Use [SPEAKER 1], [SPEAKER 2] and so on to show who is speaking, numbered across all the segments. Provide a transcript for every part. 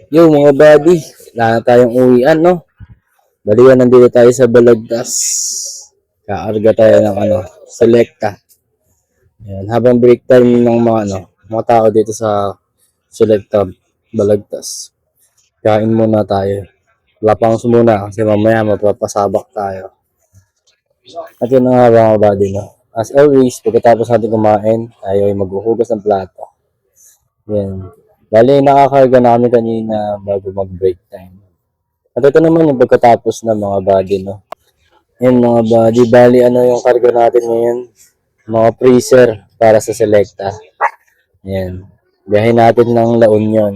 [SPEAKER 1] Yo mga buddy, wala na tayong uwian, no? Baliwan, nandito tayo sa Balagtas. Kaarga tayo ng Selecta. Yan, habang break time ng mga tao dito sa Selecta Balagtas. Kain muna tayo. Lapang muna kasi mamaya mapapasabak tayo. At yun nga mga buddy, no? As always, pagkatapos natin kumain, tayo ay maghuhugas ng plato. Yan. Bali, nakakarga na kami kanina bago mag-break time. At ito naman yung pagkatapos ng mga body, no? Yan mga body, bali yung karga natin ngayon? Mga freezer para sa Selecta. Yan. Biyahe natin ng La Union.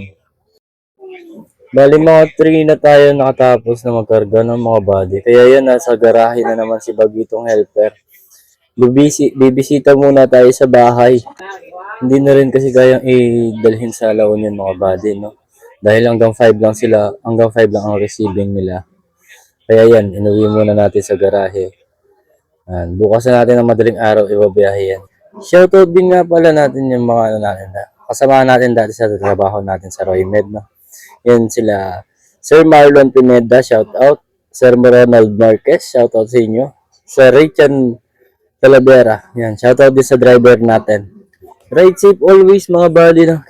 [SPEAKER 1] Bali mga 3 na tayo nakatapos na magkarga ng mga body. Kaya yan, nasa garahe na naman si Bagitong helper. Bibisita muna tayo sa bahay. Hindi na rin kasi kayang idalhin sa La Union mga body, no? Dahil hanggang 5 lang sila, hanggang 5 lang ang receiving nila. Kaya yan, inuwi muna natin sa garahe. Bukas na natin ng madaling araw, ibabiyahe yan. Shoutout din nga pala natin yung mga kasama natin dati sa trabaho natin sa Roy Med, no? Yan sila, Sir Marlon Pineda, shoutout. Sir Ronald Marquez, shoutout sa inyo. Sir Richard Talavera, yan, shoutout din sa driver natin. Ride safe always mga buddy, no?